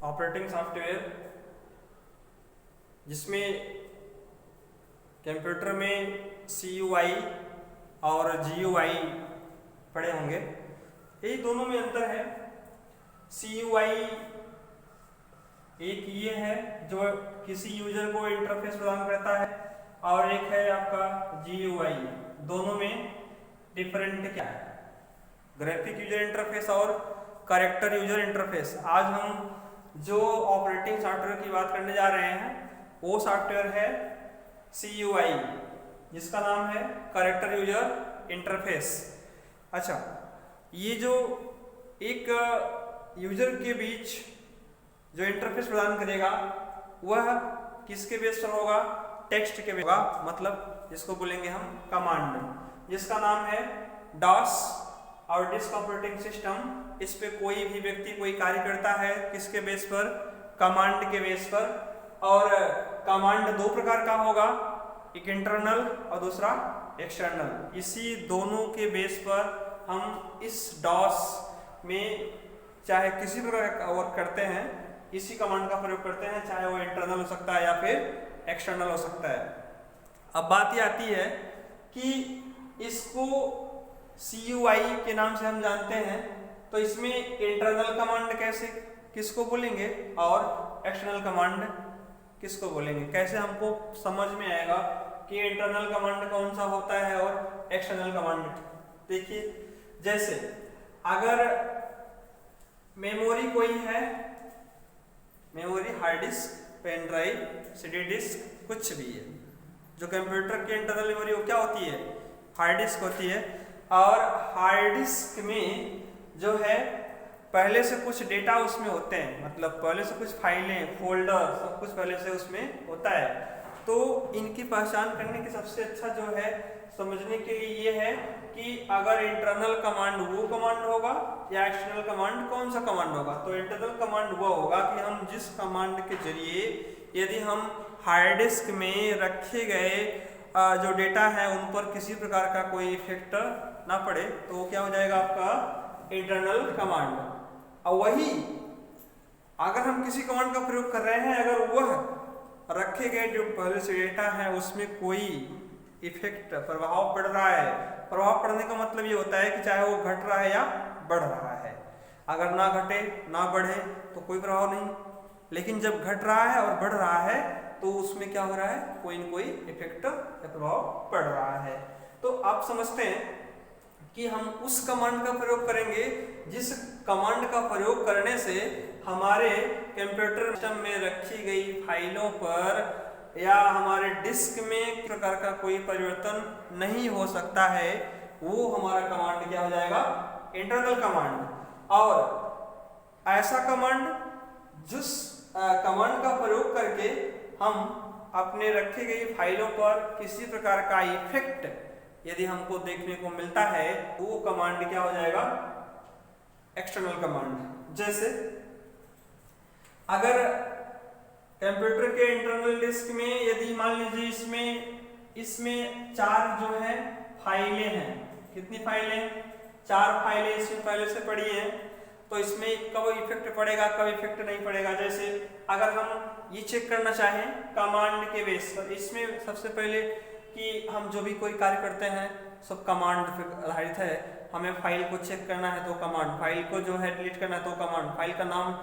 Operating software जिसमें computer में CUI और GUI पढ़े होंगे। यही दोनों में अंतर है। CUI एक ये है जो किसी यूजर को इंटरफेस प्रदान करता है और एक है आपका GUI। दोनों में डिफरेंट क्या है? ग्राफिक यूजर इंटरफेस और कैरेक्टर यूजर इंटरफेस। आज हम जो ऑपरेटिंग सॉफ्टवेयर की बात करने जा रहे हैं वो सॉफ्टवेयर है CUI, जिसका नाम है कैरेक्टर यूजर इंटरफेस। अच्छा, ये जो एक यूजर के बीच जो इंटरफेस प्रदान करेगा वह किसके बेस पर होगा? टेक्स्ट के बेस होगा, मतलब जिसको बोलेंगे हम कमांड, जिसका नाम है DOS और डिस्क ऑपरेटिंग सिस्टम। इस पे कोई भी व्यक्ति कोई कार्य करता है किसके बेस पर? कमांड के बेस पर। और कमांड दो प्रकार का होगा, एक इंटरनल और दूसरा एक्सटर्नल। इसी दोनों के बेस पर हम इस DOS में चाहे किसी प्रकार का वर्क करते हैं, इसी कमांड का प्रयोग करते हैं, चाहे वो इंटरनल हो सकता है या फिर एक्सटर्नल हो सकता है। अब बात ये आती है कि इसको CUI के नाम से हम जानते हैं, तो इसमें इंटरनल कमांड कैसे किसको बोलेंगे और एक्सटर्नल कमांड किसको बोलेंगे? कैसे हमको समझ में आएगा कि इंटरनल कमांड कौन सा होता है और एक्सटर्नल कमांड? देखिए, जैसे अगर मेमोरी कोई है, memory hard disk, pen drive, CD disk, कुछ भी है, जो कंप्यूटर की इंटरनल मेमोरी वो क्या होती है? हार्ड डिस्क होती है। और हार्ड डिस्क में जो है पहले से कुछ डेटा उसमें होते हैं, मतलब पहले से कुछ फाइलें, फोल्डर, सब कुछ पहले से उसमें होता है। तो इनकी पहचान करने की सबसे अच्छा जो है समझने के लिए ये है कि अगर इंटरनल कमांड वो कमांड होगा या एक्सटर्नल कमांड कौन सा कमांड होगा। तो इंटरनल कमांड वो होगा कि हम जिस कमांड के जरिए यदि हम हार्ड डिस्क में रखे गए जो डेटा है उन पर किसी प्रकार का कोई इफेक्ट ना पड़े, तो क्या हो जाएगा आपका इंटरनल कमांड। और वही अगर हम किसी कमांड का प्रयोग कर रहे हैं, अगर वह रखे गए जो पहले से डेटा है उसमें कोई इफेक्ट, प्रभाव पड़ रहा है, प्रभाव पड़ने का मतलब ये होता है कि चाहे वो घट रहा है या बढ़ रहा है। अगर ना घटे ना बढ़े तो कोई प्रभाव नहीं, लेकिन जब घट रहा है और बढ़ रहा है तो उसमें क्या हो रहा है? कोई न कोई इफेक्ट या प्रभाव पड़ रहा है। तो आप समझते हैं कि हम उस कमांड का प्रयोग करेंगे जिस कमांड का प्रयोग करने से हमारे कंप्यूटर सिस्टम में रखी गई फाइलों पर या हमारे डिस्क में प्रकार का कोई परिवर्तन नहीं हो सकता है। वो हमारा कमांड क्या हो जाएगा? Internal command. और ऐसा कमांड जिस कमांड का प्रयोग करके हम अपने रखी गई फाइलों पर किसी प्रकार का इफेक्ट यदि हमको देखने को मिलता है, वो कमांड क्या हो जाएगा? External command. जैसे अगर कंप्यूटर के इंटरनल डिस्क में यदि मान लीजिए इसमें 4 जो है फाइलें हैं। कितनी फाइलें? 4 फाइलें इसमें पहले से पड़ी हैं, तो इसमें कब इफेक्ट पड़ेगा, कब इफेक्ट नहीं पड़ेगा। जैसे अगर हम ये चेक करना चाहें कमांड के बेस पर, इसमें सबसे पहले कि हम जो भी कोई कार्य करते हैं सब कमांड पर आधारित है। हमें फाइल को चेक करना है तो कमांड, फाइल को जो है डिलीट करना है तो कमांड, फाइल का नाम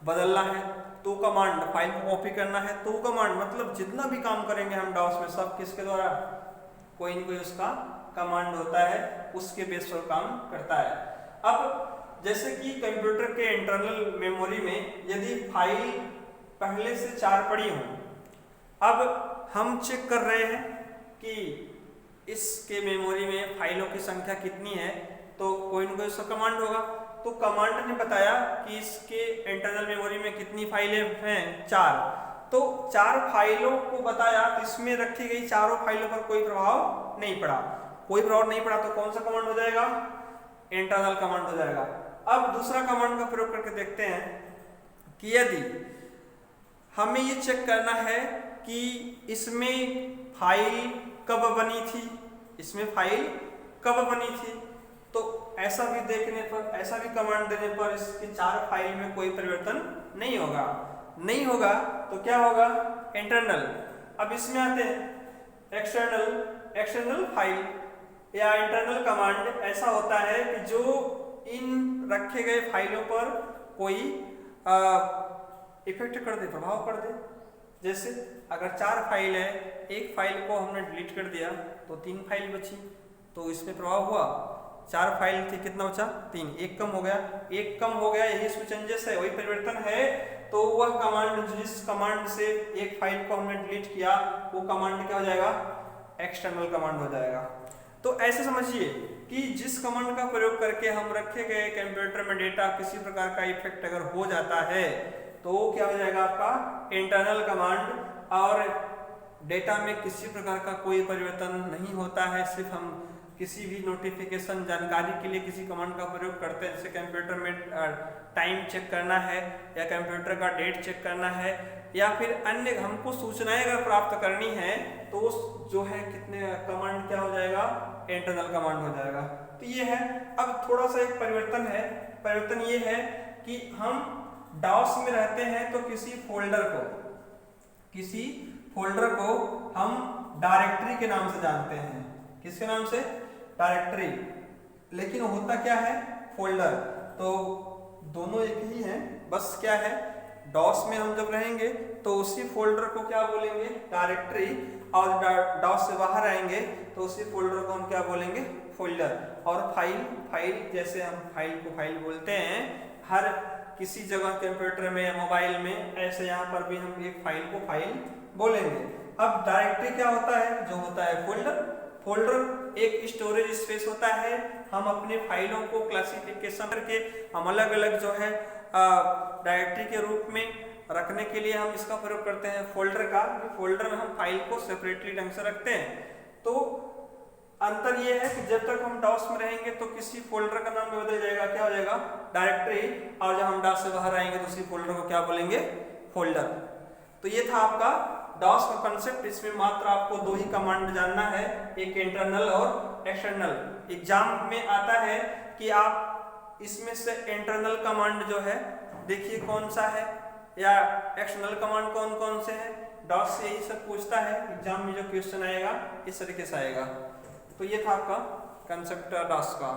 बदलना है तो कमांड, फाइल को कॉपी करना है तो कमांड। मतलब जितना भी काम करेंगे हम DOS में सब किसके द्वारा? कोई न कोई उसका कमांड होता है, उसके बेस पर काम करता है। अब जैसे कि कंप्यूटर के इंटरनल मेमोरी में यदि फाइल पहले से 4 पड़ी हों, अब हम चेक कर रहे हैं कि इसके मेमोरी में फाइलों की संख्या कितनी है, तो कोई न कोई उसका कमांड होगा। तो कमांड ने बताया कि इसके इंटरनल मेमोरी में कितनी फाइलें हैं? 4। तो 4 फाइलों को बताया, इसमें रखी गई चारों फाइलों पर कोई प्रभाव नहीं पड़ा। कोई प्रभाव नहीं पड़ा तो कौन सा कमांड हो जाएगा? इंटरनल कमांड हो जाएगा। अब दूसरा कमांड का प्रयोग करके देखते हैं कि यदि हमें ये चेक करना है कि इसमें फाइल कब बनी थी, इसमें फाइल कब बनी थी, तो ऐसा भी देखने पर, ऐसा भी कमांड देने पर इसके 4 फाइल में कोई परिवर्तन नहीं होगा, नहीं होगा तो क्या होगा, इंटरनल। अब इसमें आते हैं एक्सटर्नल फाइल या इंटरनल कमांड। ऐसा होता है कि जो इन रखे गए फाइलों पर कोई इफेक्ट कर दे, प्रभाव कर दे। जैसे अगर 4 फाइल है, एक फाइल को हमने डिलीट कर दिया तो 3 फाइल बची, तो इसमें प्रभाव हुआ। 4 फाइल थी, कितना बचा, 3, एक कम हो गया, एक कम हो गया, यही स्विचेंजेस है, वही परिवर्तन है। तो वह कमांड, जिस कमांड से एक फाइल को हमने डिलीट किया, वो कमांड क्या हो जाएगा, एक्सटर्नल कमांड हो जाएगा। तो ऐसे समझिए कि जिस कमांड का प्रयोग करके हम रखे गए कंप्यूटर में डेटा किसी प्रकार का इफेक्ट अगर हो जाता है तो वो क्या हो जाएगा, आपका इंटरनल कमांड। और डेटा में किसी प्रकार का कोई परिवर्तन नहीं होता है, सिर्फ हम किसी भी नोटिफिकेशन जानकारी के लिए किसी कमांड का प्रयोग करते हैं। जैसे कंप्यूटर में टाइम चेक करना है या कंप्यूटर का डेट चेक करना है या फिर अन्य हमको सूचनाएं अगर प्राप्त करनी है तो जो है कितने कमांड क्या हो जाएगा, इंटरनल कमांड हो जाएगा। तो ये है। अब थोड़ा सा एक परिवर्तन है, परिवर्तन ये है कि हम डॉस में रहते हैं तो किसी फोल्डर को हम डायरेक्टरी के नाम से जानते हैं। किसके नाम से, डायरेक्टरी। लेकिन होता क्या है, फोल्डर। तो दोनों एक ही हैं, बस क्या है, डॉस में हम जब रहेंगे तो उसी फोल्डर को क्या बोलेंगे, डायरेक्टरी। और डॉस से बाहर आएंगे तो उसी फोल्डर को हम क्या बोलेंगे, फोल्डर। और फाइल जैसे हम फाइल को फाइल बोलते हैं हर किसी जगह कंप्यूटर में या मोबाइल में, ऐसे यहाँ पर भी हम एक फाइल को फाइल बोलेंगे। अब डायरेक्टरी क्या होता है, जो होता है फोल्डर एक स्टोरेज स्पेस होता है। हम अपने फाइलों को क्लासिफिकेशन करके हम अलग अलग जो है डायरेक्टरी के रूप में रखने के लिए हम इसका प्रयोग करते हैं फोल्डर का। फोल्डर में हम फाइल को सेपरेटली ढंग से रखते हैं। तो अंतर यह है कि जब तक हम डॉस में रहेंगे तो किसी फोल्डर का नाम बदल जाएगा, क्या हो जाएगा, डायरेक्टरी। और जब हम डॉस से बाहर आएंगे तो उसी फोल्डर को क्या बोलेंगे, फोल्डर। तो ये था आपका डॉस का कंसेप्ट। इसमें मात्र आपको 2 ही कमांड जानना है, एक इंटरनल और एक्सटर्नल। एग्जाम में आता है कि आप इसमें से इंटरनल कमांड जो है देखिए कौन सा है या एक्सटर्नल कमांड कौन कौन से है। डॉस से यही सब पूछता है, एग्जाम में जो क्वेश्चन आएगा इस तरीके से आएगा। तो ये था आपका कंसेप्ट डॉस का।